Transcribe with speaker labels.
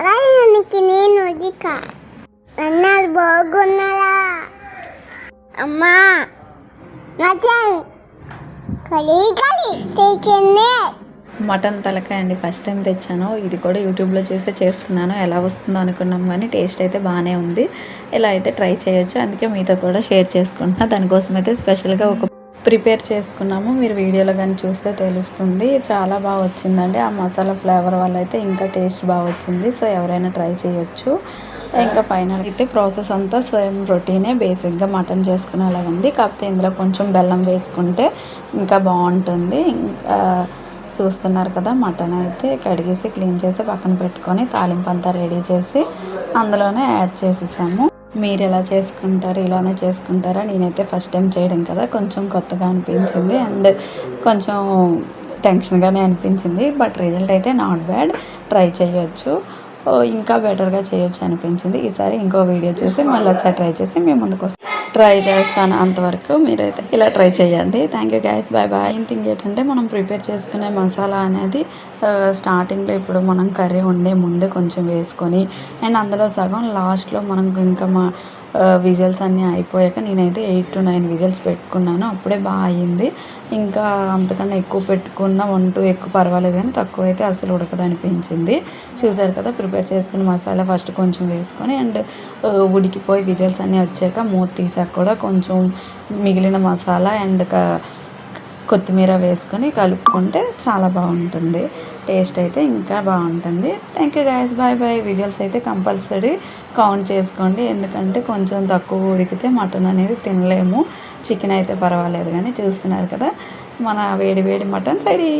Speaker 1: అలాగే నేను ఉదిక అన్నారు బాగున్నారా అమ్మా మటన్ కలి తెచ్చింది.
Speaker 2: మటన్ తలకాయ అండి, ఫస్ట్ టైం తెచ్చాను. ఇది కూడా యూట్యూబ్లో చూసే చేస్తున్నాను. ఎలా వస్తుందో అనుకున్నాం కానీ టేస్ట్ అయితే బాగానే ఉంది. ఇలా అయితే ట్రై చేయొచ్చు, అందుకే మీతో కూడా షేర్ చేసుకుంటున్నా. దానికోసం అయితే స్పెషల్గా ఒక ప్రిపేర్ చేసుకున్నాము. మీరు వీడియోలో కానీ చూస్తే తెలుస్తుంది. చాలా బాగా వచ్చిందండి. ఆ మసాలా ఫ్లేవర్ వల్ల అయితే ఇంకా టేస్ట్ బాగా వచ్చింది. సో ఎవరైనా ట్రై చేయొచ్చు. ఇంకా ఫైనల్ అయితే ప్రాసెస్ అంతా సేమ్ రొటీనే, బేసిక్గా మటన్ చేసుకునేలాగా ఉంది. కాకపోతే ఇందులో కొంచెం బెల్లం వేసుకుంటే ఇంకా బాగుంటుంది. ఇంకా చూస్తున్నారు కదా, మటన్ అయితే కడిగేసి క్లీన్ చేసి పక్కన పెట్టుకొని తాలింపు అంతా రెడీ చేసి అందులోనే యాడ్ చేసేసాము. మీరు ఎలా చేసుకుంటారు, ఇలానే చేసుకుంటారా? నేనైతే ఫస్ట్ టైం చేయడం కదా, కొంచెం కొత్తగా అనిపించింది అండ్ కొంచెం టెన్షన్గానే అనిపించింది. బట్ రిజల్ట్ అయితే నాట్ బ్యాడ్, ట్రై చేయొచ్చు. ఇంకా బెటర్గా చేయొచ్చు అనిపించింది. ఈసారి ఇంకో వీడియో చూసి మళ్ళీ ఒకసారి ట్రై చేసి మేము ముందుకు ట్రై చేస్తాను. అంతవరకు మీరైతే ఇలా ట్రై చేయండి. Thank you guys, bye bye. Main thing ఏంటంటే మనం ప్రిపేర్ చేసుకునే మసాలా అనేది స్టార్టింగ్లో ఇప్పుడు మనం కర్రీ వండే ముందే కొంచెం వేసుకొని అండ్ అందులో సగం లాస్ట్లో మనం ఇంకా విజిల్స్ అన్నీ అయిపోయాక నేనైతే 8 to 9 విజిల్స్ పెట్టుకున్నాను. అప్పుడే బాగా అయ్యింది. ఇంకా అంతకన్నా ఎక్కువ పెట్టుకున్న 1 2 ఎక్కువ పర్వాలేదు, కానీ తక్కువ అయితే అసలు ఉడకదనిపించింది. చూసారు కదా, ప్రిపేర్ చేసుకున్న మసాలా ఫస్ట్ కొంచెం వేసుకొని అండ్ ఉడికిపోయి విజిల్స్ అన్నీ వచ్చాక మూత తీసాక కూడా కొంచెం మిగిలిన మసాలా అండ్ కొత్తిమీర వేసుకొని కలుపుకుంటే చాలా బాగుంటుంది. టేస్ట్ అయితే ఇంకా బాగుంటుంది. Thank you guys, bye bye. Whistles అయితే కంపల్సరీ కౌంట్ చేసుకోండి, ఎందుకంటే కొంచెం తక్కువ ఉడికితే మటన్ అనేది తినలేము. చికెన్ అయితే పర్వాలేదు, కానీ చూస్తున్నారు కదా, మన వేడి వేడి మటన్ రెడీ.